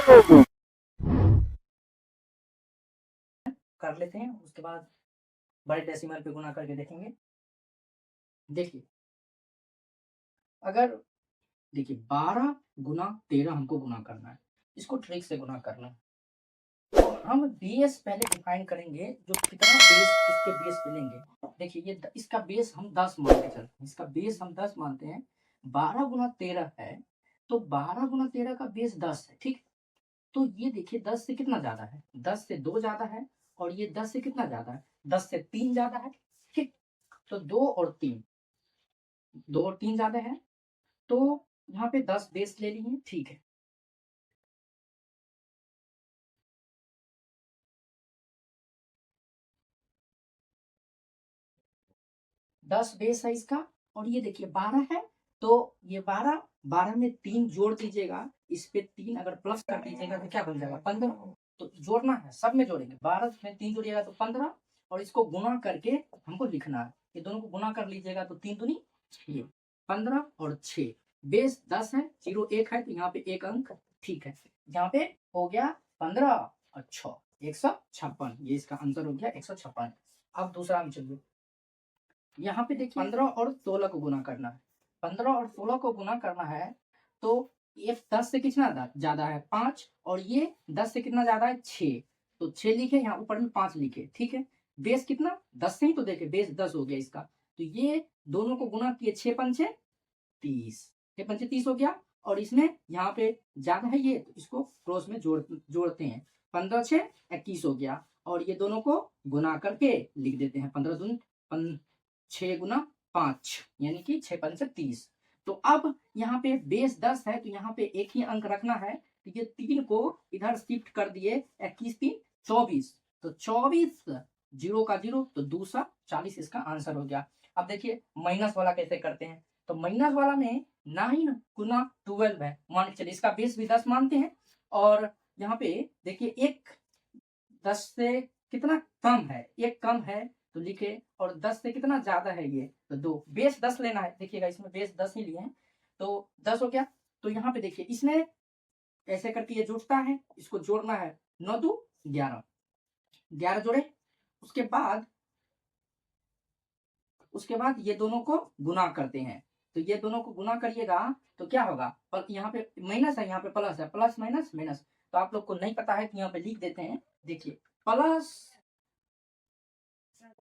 कर लेते हैं, उसके बाद बड़े डेसिमल पे गुना करके देखेंगे। देखिए अगर देखिए 12 गुना 13 हमको गुना करना है, इसको ट्रिक से गुना करना है। तो हम बेस पहले डिफाइन करेंगे, जो कितना बेस इसके बेस पे लेंगे। देखिए ये इसका बेस हम 10 मान के चलते हैं, इसका बेस हम 10 मानते हैं। 12 गुना 13 है, तो 12 गुना 13 का बेस 10 है, ठीक। तो ये देखिए 10 से कितना ज्यादा है, 10 से 2 ज्यादा है, और ये 10 से कितना ज्यादा है, 10 से 3 ज्यादा है, ठीक। तो 2 और 3, 2 और 3 ज्यादा है, तो यहाँ पे 10 बेस ले लिए, ठीक है। दस बेस है इसका, और ये देखिए 12 है, तो ये 12, 12 में 3 जोड़ दीजिएगा, इस पे 3 अगर प्लस कर दीजिएगा तो क्या बन जाएगा, 15। तो जोड़ना है, सब में जोड़ेंगे, 12 में 3 जोड़िएगा तो 15, और इसको गुना करके हमको लिखना है। ये दोनों को गुना कर लीजिएगा तो 3 दूनी 6, 15 और 6, बेस 10 है, 0 1 है, तो यहाँ पे एक अंक, ठीक है। यहाँ पे हो गया 15 और 6, 156, ये इसका आंसर हो गया 156। अब दूसरा में चलिए, यहाँ पे देखिए 15 और 16 को गुना करना है, 15 और 16 को गुना करना है, तो ये 10 से कितना ज्यादा है, 5, और ये 10 से कितना ज्यादा है, 6, तो 6 लिखे, यहाँ ऊपर में 5 लिखे, ठीक है। बेस कितना, 10 से ही तो देखे, बेस 10 हो गया इसका, तो ये दोनों को गुना किए, 6 पंचे 30, 6 पंचे 30 हो गया, और इसमें यहाँ पे ज्यादा है ये, तो इसको क्रॉस में जोड़ते हैं, 15 6 21 हो गया, और ये दोनों को गुना करके लिख देते हैं, 15 दूनी 6 गुना 5, यानी कि 6 पंच 30। तो अब यहाँ पे बेस 10 है, तो यहाँ पे एक ही अंक रखना है, तो ये 3 को इधर शिफ्ट कर दिए, 21 3 24, तो 24, 0 का 0, तो दूसरा 40 इसका आंसर हो गया। अब देखिए माइनस वाला कैसे करते हैं, तो माइनस वाला में 9 गुना 12 है, मान के चलिए इसका बेस भी 10 मानते हैं, और यहाँ पे देखिए एक 10 से कितना कम है, एक कम है, तो लिखे, और 10 से कितना ज्यादा है ये, तो 2, बेस 10 लेना है, देखिएगा इसमें बेस 10 ही लिए हैं, तो 10 हो गया। तो यहाँ पे देखिए इसमें ऐसे करके ये जुड़ता है, इसको जोड़ना है, 9 2 11, 11 जोड़े, उसके बाद ये दोनों को गुना करते हैं, तो ये दोनों को गुना करिएगा तो क्या होगा, पर यहाँ पे माइनस है, यहाँ पे प्लस है, प्लस माइनस माइनस, तो आप लोग को नहीं पता है कि यहाँ पे लिख देते हैं, देखिए प्लस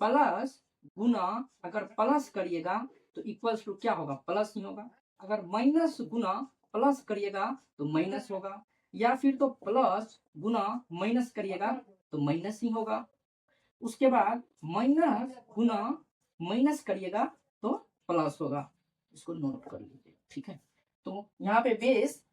प्लस गुना, अगर प्लस करिएगा तो इक्वल्स टू क्या होगा, प्लस ही होगा, अगर माइनस गुना प्लस करिएगा तो माइनस होगा, या फिर तो प्लस गुना माइनस करिएगा तो माइनस ही होगा, उसके बाद माइनस गुना माइनस करिएगा तो प्लस होगा, इसको नोट कर लीजिए, ठीक है। तो यहाँ पे बेस,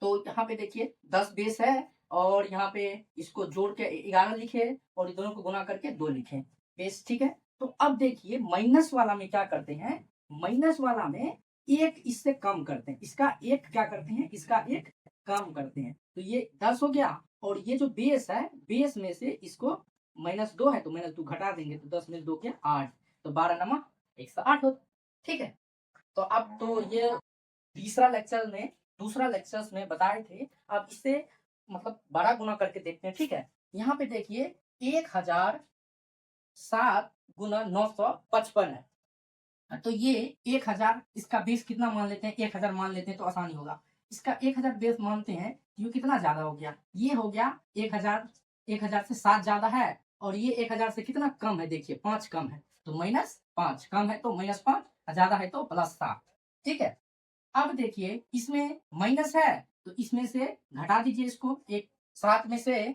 तो यहाँ पे देखिए 10 बेस है, और यहाँ पे इसको जोड़ के 11 लिखे, और ये दोनों को गुना करके 2 लिखे, बेस, ठीक है। तो अब देखिए माइनस वाला में क्या करते हैं, माइनस वाला में एक इससे कम करते हैं, इसका एक क्या करते हैं, इसका एक कम करते हैं, तो ये 10 हो गया, और ये जो बेस है, बेस में से इसको -2 है, तो -2 घटा देंगे, तो 10 में 2 के 8, तो 12 नमा 108 हो, ठीक है। तो अब तो ये दूसरा लेक्चर्स में बताए थे, अब इससे मतलब बड़ा गुना करके देखते हैं, ठीक है। यहाँ पे देखिए 1007 गुना 955 है, तो ये 1000, इसका बेस कितना मान लेते हैं, 1000 मान लेते हैं तो आसानी होगा, इसका 1000 बेस मानते हैं, ये कितना ज्यादा हो गया, ये हो गया 1000, 1000 से 7 ज्यादा है, और ये 1000 से कितना कम है, देखिए 5 कम है, तो -5, कम है तो -5, ज्यादा है तो +7, ठीक है। अब देखिए इसमें माइनस है, तो इसमें से घटा दीजिए, इसको एक 7 में से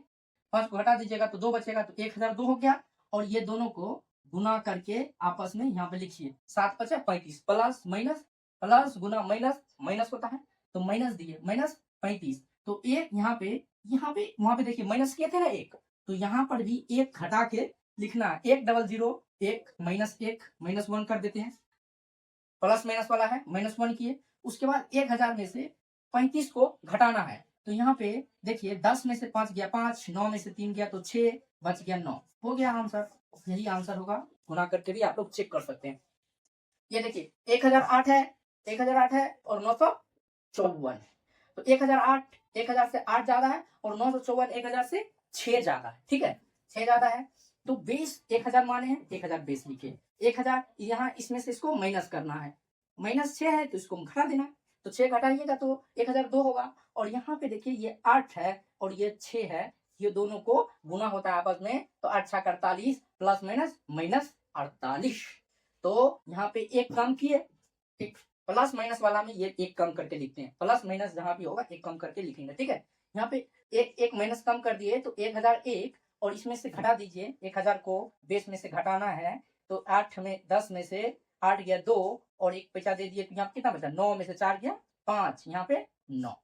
5 को घटा दीजिएगा तो 2 बचेगा, तो 1002 हो गया, और ये दोनों को गुना करके आपस में यहाँ पे लिखिए, 7 5 35, प्लस माइनस, प्लस गुना माइनस माइनस होता है, तो माइनस दिए, -35, तो एक यहाँ पे वहां पे देखिए माइनस किए थे ना एक, तो यहाँ पर भी एक घटा के लिखना है, 100 1 -1 -1 कर देते हैं, प्लस माइनस वाला है, -1 किए, उसके बाद 1000 में से 35 को घटाना है, तो यहाँ पे देखिए 10 में से 5 गया 5, 9 में से 3 गया तो 6, बच गया 9, हो गया आंसर, यही आंसर होगा, गुना करके भी आप लोग चेक कर सकते हैं। ये देखिए 1008 है, 1008 है, और 954, तो 1008, 1000 से 8 ज्यादा है और 954 1000 से 6 ज्यादा है। ठीक है, 6 ज्यादा है तो बेस 1000 माने हैं, 1000 बेस लिखे। 1000 यहाँ इसमें से इसको माइनस करना है, -6 है तो इसको घटा देना है। तो 6 घटाइएगा तो 1002 होगा। और यहाँ पे देखिए ये 8 है और ये 6 है, ये दोनों को गुना होता है आपस में, तो 8 छक 48 प्लस माइनस -48। तो यहाँ पे एक कम किए, एक प्लस माइनस वाला में ये एक कम करके लिखते हैं, प्लस माइनस जहां भी होगा एक कम करके लिखेंगे। ठीक है, यहाँ पे एक एक माइनस कम कर दिए तो 1001 और इसमें से घटा दीजिए, 1000 को बेस में से घटाना है तो 8 में 10 में से 8 गया 2 और एक पैसा दे दिए तो यहाँ कितना बचा, 9 में से 4 गया 5, यहाँ पे 9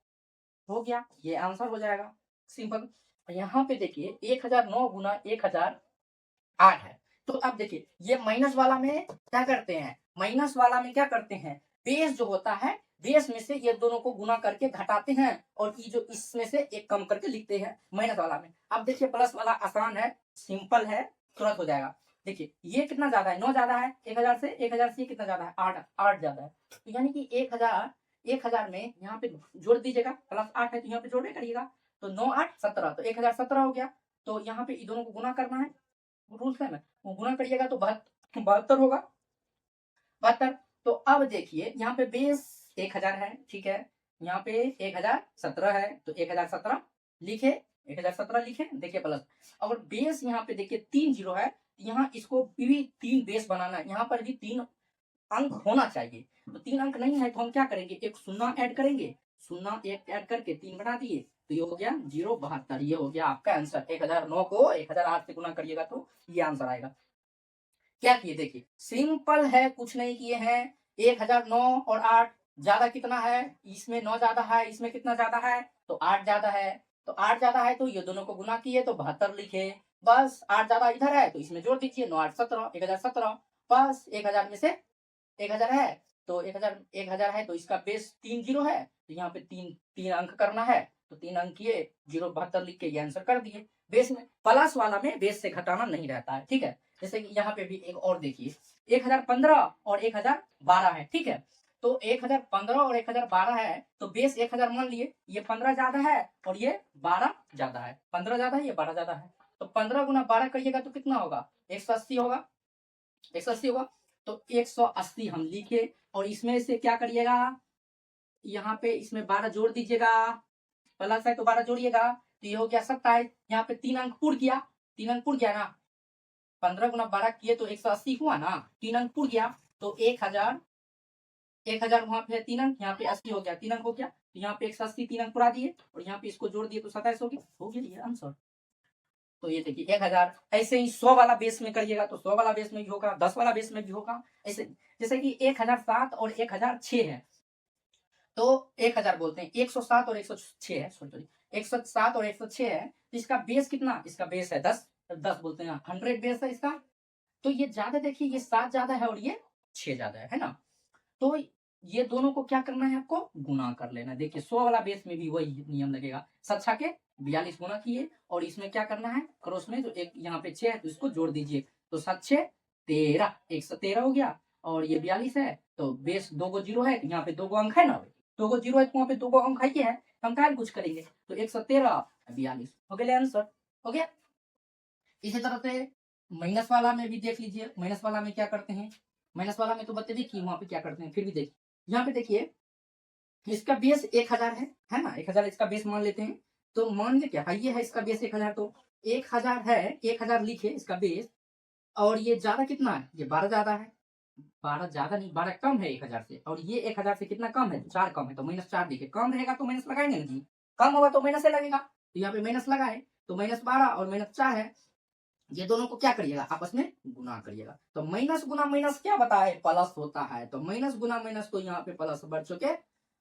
हो गया, ये आंसर हो जाएगा सिंपल। यहाँ पे देखिए 1009 गुना 1008 है। तो अब देखिए ये माइनस वाला में क्या करते हैं, माइनस वाला में क्या करते हैं, बेस जो होता है बेस में से ये दोनों को गुना करके घटाते हैं और ये जो इसमें से एक कम करके लिखते हैं माइनस वाला में। अब देखिए प्लस वाला आसान है, सिंपल है, तुरंत हो जाएगा। देखिए ये कितना ज्यादा है, 9 ज्यादा है 1000 से, 1000 से कितना ज्यादा है 8 ज्यादा है। तो यानी कि 1000 में यहाँ पे जोड़ दीजिएगा, +8 है तो यहाँ पे जोड़े करिएगा, तो 9 8 17, तो 1017 हो गया। तो यहाँ पे इन दोनों को गुना करना है, रूल्स है ना, वो गुना करिएगा तो 72 होगा, 72। तो अब देखिए यहाँ पे बेस 1000 है, ठीक है, यहाँ पे 1017 है तो 1017 लिखे, 1017 लिखे। देखिए प्लस, अगर बेस यहाँ पे देखिए 3 जीरो है, यहाँ इसको भी 3 बेस बनाना है, यहाँ पर भी 3 अंक होना चाहिए। तो 3 अंक नहीं है तो हम क्या करेंगे, एक शून्य ऐड करेंगे, शून्य एक ऐड करके 3 बना दिए तो ये हो गया 072। ये हो गया आपका आंसर। 1009 को 1008 से गुना करिएगा तो ये आंसर आएगा। क्या किए देखिए, सिंपल है, कुछ नहीं किए हैं। 1009 और 8 ज्यादा कितना है, इसमें 9 ज्यादा है, इसमें कितना ज्यादा है तो 8 ज्यादा है। तो 8 ज्यादा है तो ये दोनों को गुना किए तो 72 लिखे, बस 8 ज्यादा इधर है तो इसमें जोड़ दीजिए, 9 8 17, 1017। बस 1000 में से 1000 है तो 1000 है तो इसका बेस 3 जीरो है तो यहाँ पे 3 अंक करना है, तो 3 अंक किए 072 लिख के ये आंसर कर दिए। बेस में प्लस वाला में बेस से घटाना नहीं रहता है। ठीक है, जैसे कि यहाँ पे भी एक और देखिए, 1015 और 1012 है। ठीक है, तो 1015 और 1012 है तो बेस 1000 मान लिए, ये 15 ज्यादा है और ये 12 ज्यादा है, 15 ज्यादा है ये 12 ज्यादा है। तो 15 गुना 12 करिएगा तो कितना होगा, 180 होगा, 180 होगा। तो 180 हम लिखे और इसमें से क्या करिएगा, यहाँ पे इसमें 12 जोड़ दीजिएगा, प्लस है तो 12 जोड़िएगा तो ये हो गया 27। यहाँ पे 3 अंक पुर गया, 3 अंक पुर गया ना, 15 गुना 12 किए तो 180 हुआ ना, 3 अंक पुर गया तो 1000 वहां पे 3 अंक, यहाँ पे 80 हो गया, 3 अंक हो गया तो यहाँ पे 180 3 अंक पुरा दिए और यहाँ पे इसको जोड़ दिए तो 27 हो गया ये आंसर। तो ये देखिए 1000, ऐसे ही 100 वाला बेस में करिएगा तो 100 वाला बेस में भी होगा, 10 वाला बेस में भी होगा, ऐसे जैसे कि 1007 और 1006 है तो 1000 बोलते हैं, 107 और 106 है, सॉरी 107 और 106 है तो इसका बेस कितना, इसका बेस है 10, 10 बोलते हैं 100 बेस है इसका। तो ये ज्यादा देखिए, ये 7 ज्यादा है और ये 6 ज्यादा है ना। तो ये दोनों को क्या करना है, आपको गुना कर लेना। देखिए 100 वाला बेस में भी वही नियम लगेगा, 7 के 42 गुना किए और इसमें क्या करना है, क्रॉस में जो एक यहाँ पे 6 है तो इसको जोड़ दीजिए, तो 7 6 13, 113 हो गया और ये 42 है तो बेस 2 गो जीरो है, यहाँ पे 2 गो अंक है ना, 2 गो जीरो है तो वहाँ पे 2 गो अंक है, हम क्या कुछ करेंगे तो 113 42 हो गया आंसर, हो गया। इसी तरह से माइनस वाला में भी देख लीजिए, माइनस वाला में क्या करते हैं, माइनस वाला में तो बता दी कि वहां पे क्या करते हैं, फिर भी देखिए यहाँ पे देखिए इसका बेस 1000 है ना, 1000 इसका बेस मान लेते हैं। तो मान ले क्या है, ये है इसका बेस 1000, तो 1000 है, 1000 लिखे इसका बेस, और ये ज्यादा कितना है, ये 12 ज्यादा है, 12 ज्यादा नहीं 12 कम है 1000 से, और ये 1000 से कितना कम है, 4 कम है, तो -4 लिखे, कम रहेगा तो माइनस लगाएंगे ना जी, कम होगा तो माइनस से लगेगा, तो यहाँ पे माइनस लगाए तो -12 और -4 है, ये दोनों को क्या करिएगा, आपस में गुना करिएगा। तो माइनस गुना माइनस क्या बताए, प्लस होता है, तो माइनस गुना माइनस तो यहाँ पे प्लस बढ़ चुके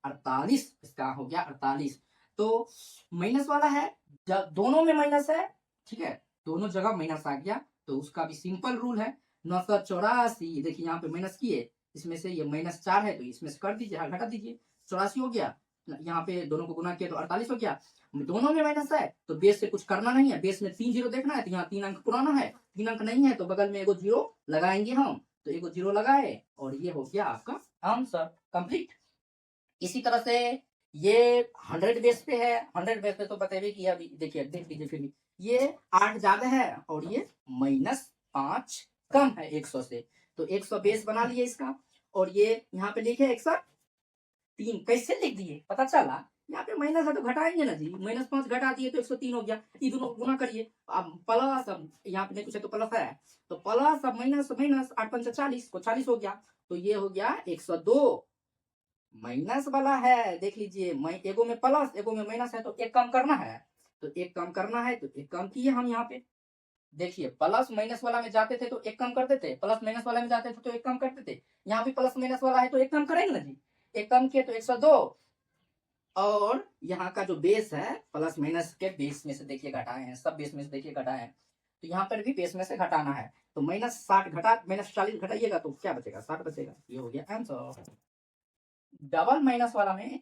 48, इसका हो गया 48। तो माइनस वाला है, दोनों में माइनस है, ठीक है, दोनों जगह माइनस आ गया, तो उसका भी सिंपल रूल है, 984। देखिए यहाँ पे माइनस किए, इसमें से ये -4 है तो इसमें से कर दीजिए, घटा दीजिए, 84 हो गया, यहाँ पे दोनों को गुना किया तो 48 हो गया, दोनों में माइनस है तो बेस से कुछ करना नहीं है, बेस में 3 जीरो देखना है तो यहाँ 3 अंक पुराना है, 3 अंक नहीं है तो बगल में एगो जीरो लगाएंगे हम, तो एगो जीरो लगाए और ये हो गया आपका आंसर कंप्लीट। इसी तरह से ये 100 बेस पे है, 100 बेस पे तो बतेबे किया अभी, देखिए देख लीजिए फिर भी ये 8 ज्यादा है और ये -5 कम है 100 से, तो 100 बेस बना लिए इसका। और ये यहाँ पे लिखे 103 कैसे लिख दिए पता चला, यहाँ पे माइनस है तो घटाएंगे ना जी, -5 घटा दिए तो 103 हो गया, ये दोनों गुना करिए। अब प्लस, अब यहाँ पे नहीं कुछ है तो प्लस है, तो प्लस अब माइनस माइनस 8 5 40 को 40 हो गया, तो ये हो गया 102। माइनस वाला है देख लीजिए, एगो में प्लस एगो में माइनस है, तो एक कम करना है, तो एक कम करना है, तो एक कम किए हम यहाँ पे। देखिए प्लस माइनस वाला में जाते थे तो एक कम करते थे, प्लस माइनस वाला में जाते थे तो एक कम करते थे, यहाँ भी प्लस माइनस वाला है तो एक कम करेंगे ना जी, एक कम किए तो 102। और यहाँ का जो बेस है प्लस माइनस के बेस में से देखिए घटाए हैं, सब बेस में से देखिए घटाए हैं, तो यहाँ पर भी बेस में से घटाना है, तो -60 घटा -40 घटाइएगा तो क्या बचेगा, 60 बचेगा, ये हो गया आंसर। डबल माइनस वाला में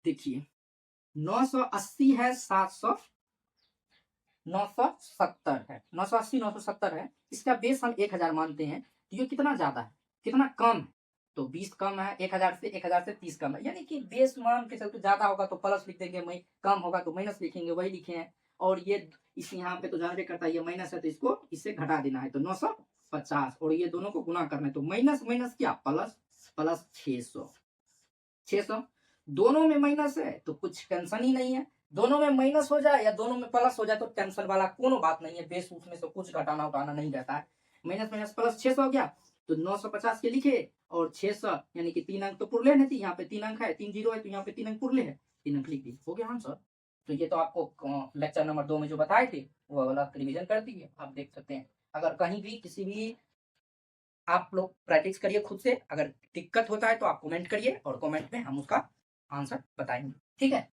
देखिए 980 है, 700 970 है, 980 970 है, इसका बेस हम 1000 मानते हैं, तो ये कितना ज्यादा है कितना कम है, तो 20 कम है 1000 से, 1000 से 30 कम है, यानी कि बेस मान के चलते ज्यादा होगा तो प्लस लिख देंगे, कम होगा तो माइनस लिखेंगे, वही लिखे हैं। और ये इस यहाँ पे तो जानबे करता है ये माइनस है, तो इसको इससे घटा देना है, तो 950 और ये दोनों को गुना करना है, तो माइनस माइनस क्या प्लस, प्लस 600 दोनों में माइनस है तो कुछ टेंशन ही नहीं है, दोनों में माइनस हो जाए या दोनों में प्लस हो जाए तो टेंशन वाला कोनो बात नहीं है, बेस उसमें से कुछ घटाना उठाना नहीं रहता है। माइनस माइनस प्लस 600 हो गया, तो 950 के लिखे, और 600 यानी कि 3 अंक तो पुरले नहीं थी, यहाँ पे 3 अंक है, 3 जीरो है तो यहाँ पे 3 अंक पुरले है, 3 अंक लिख दी, हो गया आंसर। तो ये तो आपको लेक्चर नंबर 2 में जो बताए थे वो वाला रिविजन कर दिए, आप देख सकते हैं। अगर कहीं भी किसी भी आप लोग प्रैक्टिस करिए खुद से, अगर दिक्कत होता है तो आप कमेंट करिए और कमेंट में हम उसका आंसर बताएंगे, ठीक है।